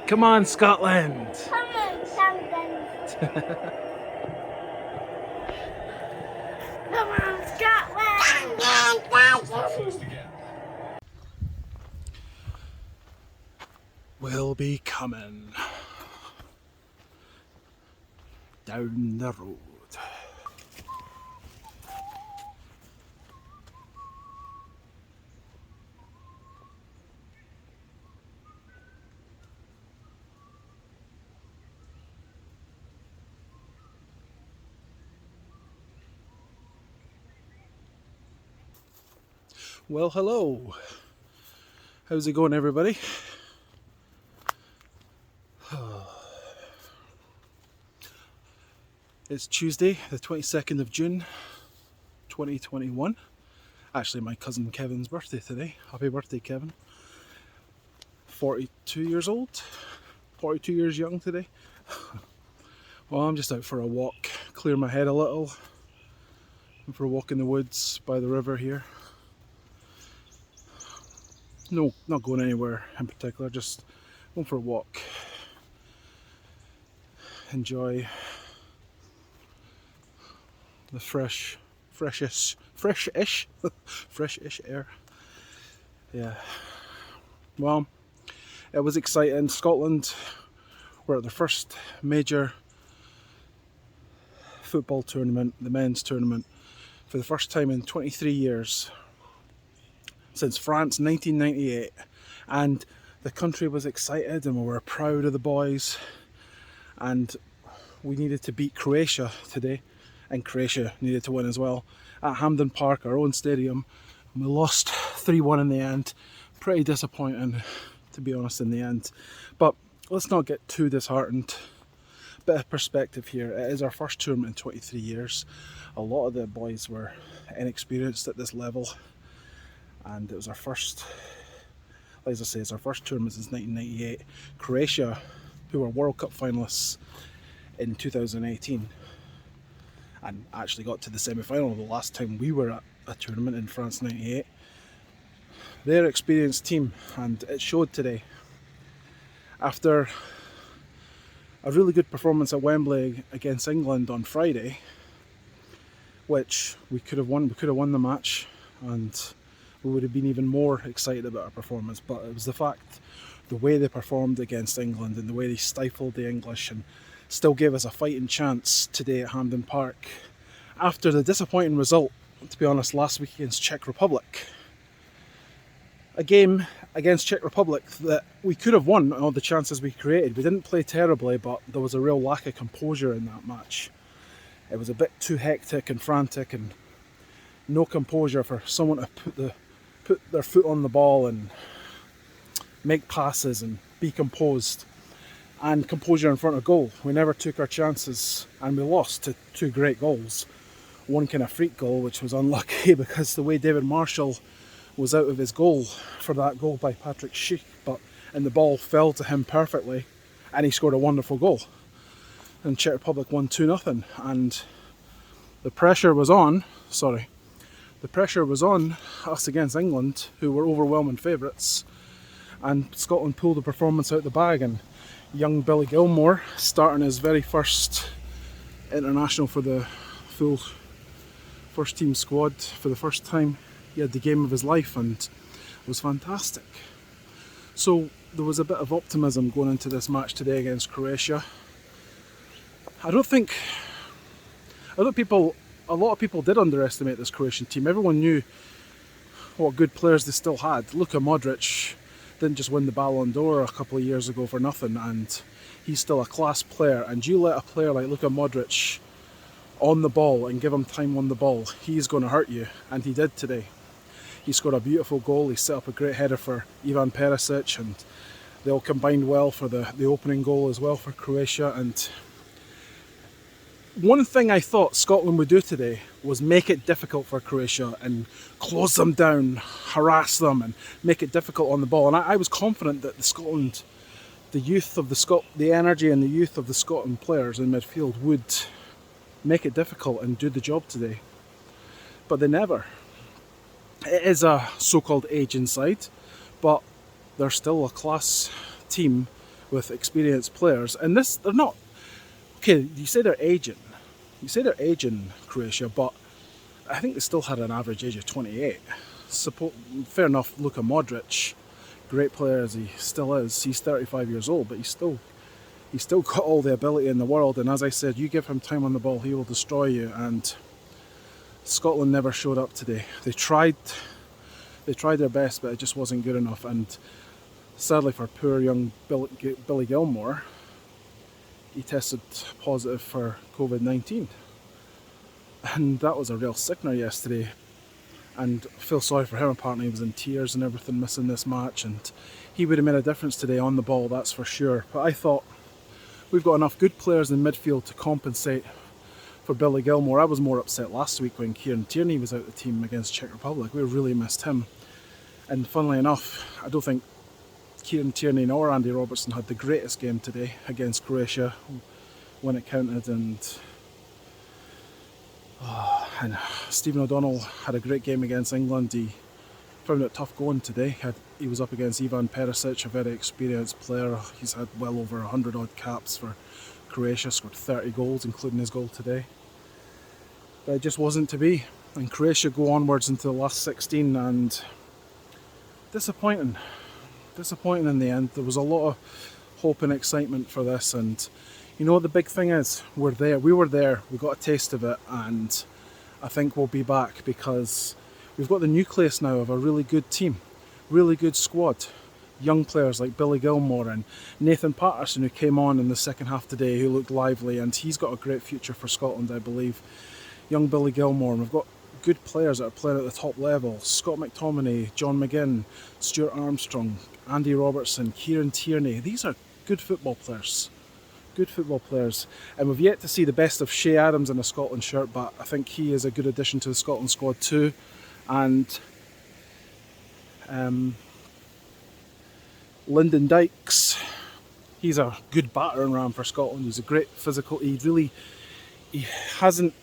Come on, Scotland! Come on, Scotland! Come on, Scotland! We'll be coming down the road. Well, hello. How's it going, everybody? It's Tuesday, the 22nd of June, 2021. Actually, my cousin Kevin's birthday today. Happy birthday, Kevin. 42 years old. 42 years young today. Well, I'm just out for a walk, clear my head a little. I'm for a walk in the woods by the river here. No, not going anywhere in particular, just going for a walk. Enjoy the freshish air. Yeah. Well, it was exciting. Scotland were at their first major football tournament, the men's tournament, for the first time in 23 years. Since France 1998, and the country was excited and we were proud of the boys, and we needed to beat Croatia today, and Croatia needed to win as well at Hampden Park, our own stadium, and we lost 3-1 in the end. Pretty disappointing, to be honest, in the end, but let's not get too disheartened. Bit of perspective here, it is our first tournament in 23 years. A lot of the boys were inexperienced at this level, and it was our first, as I say, it's our first tournament since 1998. Croatia, who were World Cup finalists in 2018 and actually got to the semi-final the last time we were at a tournament in France 98. They're an experienced team, and it showed today. After a really good performance at Wembley against England on Friday, which we could have won the match, and we would have been even more excited about our performance, but it was the way they performed against England and the way they stifled the English and still gave us a fighting chance today at Hampden Park after the disappointing result, to be honest, last week against Czech Republic. A game against Czech Republic that we could have won all the chances we created. We didn't play terribly, but there was a real lack of composure in that match. It was a bit too hectic and frantic, and no composure for someone to put their foot on the ball and make passes and be composed, and composure in front of goal. We never took our chances, and we lost to two great goals. One kind of freak goal, which was unlucky because the way David Marshall was out of his goal for that goal by Patrick Schick, and the ball fell to him perfectly, and he scored a wonderful goal. And Czech Republic won 2-0, and the pressure was on us against England, who were overwhelming favourites, and Scotland pulled the performance out the bag, and young Billy Gilmore, starting his very first international for the full first team squad for the first time, he had the game of his life and it was fantastic. So there was a bit of optimism going into this match today against Croatia. A lot of people did underestimate this Croatian team. Everyone knew what good players they still had. Luka Modric didn't just win the Ballon d'Or a couple of years ago for nothing, and he's still a class player. And you let a player like Luka Modric on the ball and give him time on the ball, he's going to hurt you, and he did today. He scored a beautiful goal, he set up a great header for Ivan Perisic, and they all combined well for the opening goal as well for Croatia. And one thing I thought Scotland would do today was make it difficult for Croatia and close them down, harass them and make it difficult on the ball. And I was confident that the energy and the youth of the Scotland players in midfield would make it difficult and do the job today. But they never. It is a so-called aging side, but they're still a class team with experienced players. And this, they're not, okay, you say they're aging. You say they're aging, Croatia, but I think they still had an average age of 28. Fair enough, Luka Modric, great player as he still is, he's 35 years old, but he's still got all the ability in the world. And as I said, you give him time on the ball, he will destroy you. And Scotland never showed up today. They tried their best, but it just wasn't good enough. And sadly for poor young Billy Gilmore, he tested positive for COVID-19. And that was a real sickener yesterday. And I feel sorry for him. Apparently he was in tears and everything, missing this match. And he would have made a difference today on the ball, that's for sure. But I thought we've got enough good players in midfield to compensate for Billy Gilmore. I was more upset last week when Kieran Tierney was out of the team against Czech Republic. We really missed him. And funnily enough, I don't think Kieran Tierney nor Andy Robertson had the greatest game today against Croatia when it counted. And Stephen O'Donnell had a great game against England. He found it tough going today. He was up against Ivan Perisic, a very experienced player. He's had well over 100 odd caps for Croatia, scored 30 goals, including his goal today. But it just wasn't to be. And Croatia go onwards into the last 16, and disappointing in the end. There was a lot of hope and excitement for this, and you know what the big thing is? We were there, we got a taste of it, and I think we'll be back because we've got the nucleus now of a really good team, really good squad. Young players like Billy Gilmore and Nathan Patterson, who came on in the second half today, who looked lively, and he's got a great future for Scotland, I believe. Young Billy Gilmore, and we've got good players that are playing at the top level. Scott McTominay, John McGinn, Stuart Armstrong, Andy Robertson, Kieran Tierney. These are good football players. Good football players. And we've yet to see the best of Shea Adams in a Scotland shirt, but I think he is a good addition to the Scotland squad too. And Lyndon Dykes, he's a good battering ram for Scotland. He's a great physical. He hasn't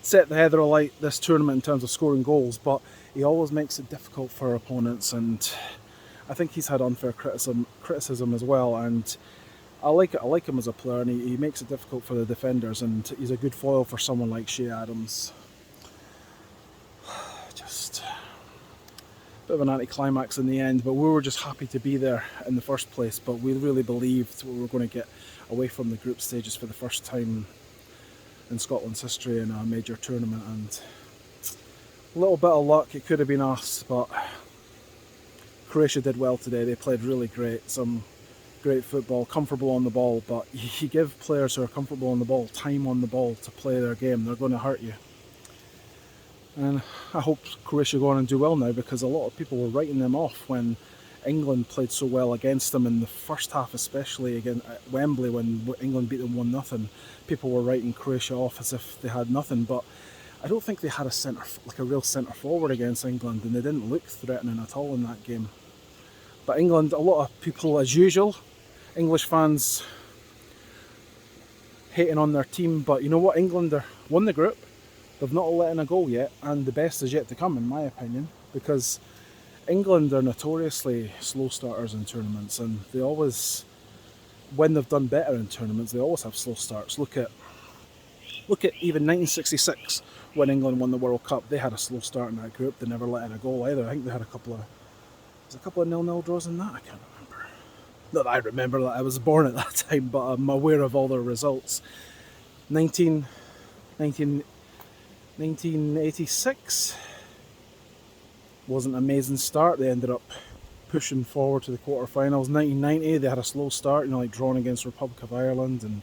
set the heather alight this tournament in terms of scoring goals, but he always makes it difficult for opponents, and I think he's had unfair criticism as well. And I like him as a player, and he makes it difficult for the defenders, and he's a good foil for someone like Shea Adams. Just a bit of an anticlimax in the end, but we were just happy to be there in the first place. But we really believed we were going to get away from the group stages for the first time in Scotland's history in a major tournament, and a little bit of luck, it could have been us, but Croatia did well today. They played really great, some great football, comfortable on the ball, but you give players who are comfortable on the ball time on the ball to play their game, they're going to hurt you. And I hope Croatia go on and do well now, because a lot of people were writing them off when England played so well against them in the first half, especially again at Wembley when England beat them 1-0. People were writing Croatia off as if they had nothing, but I don't think they had a real centre forward against England, and they didn't look threatening at all in that game. But England, a lot of people, as usual, English fans hating on their team, but you know what? England won the group. They've not let in a goal yet, and the best is yet to come, in my opinion, because England are notoriously slow starters in tournaments, and they always, when they've done better in tournaments, they always have slow starts. Look at even 1966 when England won the World Cup. They had a slow start in that group. They never let in a goal either. I think they had a couple of 0-0 draws in that. I can't remember. Not that I remember that I was born at that time, but I'm aware of all their results. 1986 wasn't an amazing start. They ended up pushing forward to the quarterfinals. 1990 they had a slow start, like drawing against Republic of Ireland and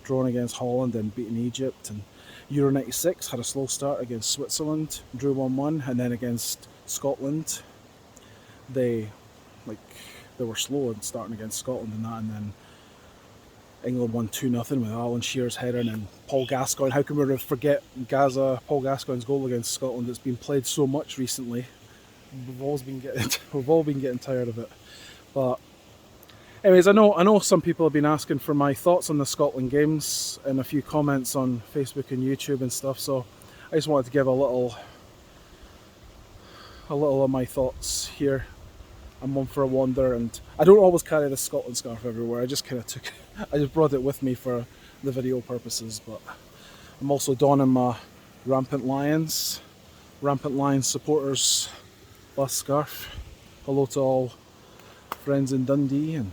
drawing against Holland and beating Egypt. And Euro 96 had a slow start against Switzerland, drew 1-1, and then against Scotland they were slow in starting against Scotland and that, and then England won 2-0 with Alan Shearer's header, and then Paul Gascoigne. How can we forget Paul Gascoigne's goal against Scotland? It's been played so much recently. We've all been getting tired of it. But anyways, I know some people have been asking for my thoughts on the Scotland games and a few comments on Facebook and YouTube and stuff, so I just wanted to give a little of my thoughts here. I'm one for a wander, and I don't always carry the Scotland scarf everywhere. I just kind of I just brought it with me for the video purposes. But I'm also donning my Rampant Lions supporters bus scarf. Hello to all friends in Dundee and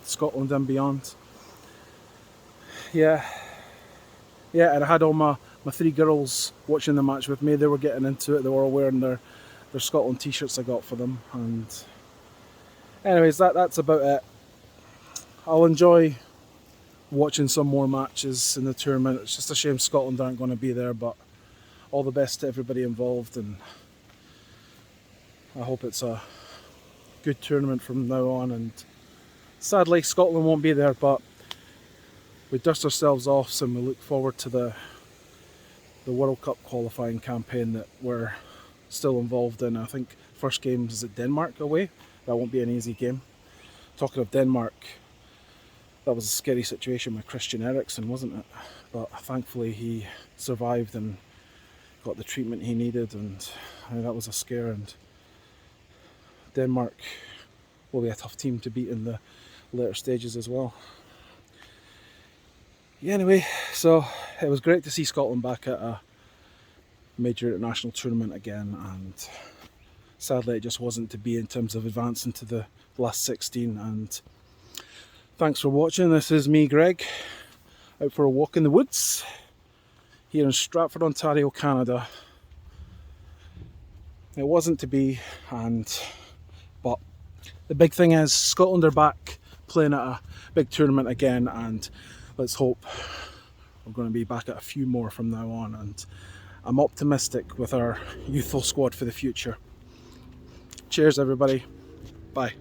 Scotland and beyond. Yeah, and I had all my 3 girls watching the match with me. They were getting into it. They were all wearing their Scotland t-shirts I got for them. And anyways, that's about it. I'll enjoy watching some more matches in the tournament. It's just a shame Scotland aren't going to be there, but all the best to everybody involved, and I hope it's a good tournament from now on. And sadly Scotland won't be there, but we dust ourselves off and we look forward to the World Cup qualifying campaign that we're still involved in. I think first game is at Denmark away. That won't be an easy game. Talking of Denmark, that was a scary situation with Christian Eriksen, wasn't it? But thankfully he survived and got the treatment he needed, and that was a scare. And Denmark will be a tough team to beat in the later stages as well. Yeah, anyway, so it was great to see Scotland back at a major international tournament again, and sadly it just wasn't to be in terms of advancing to the last 16. And thanks for watching. This is me, Greg, out for a walk in the woods here in Stratford, Ontario, Canada. It wasn't to be, but the big thing is Scotland are back playing at a big tournament again, and let's hope we're going to be back at a few more from now on. And I'm optimistic with our youthful squad for the future. Cheers everybody. Bye.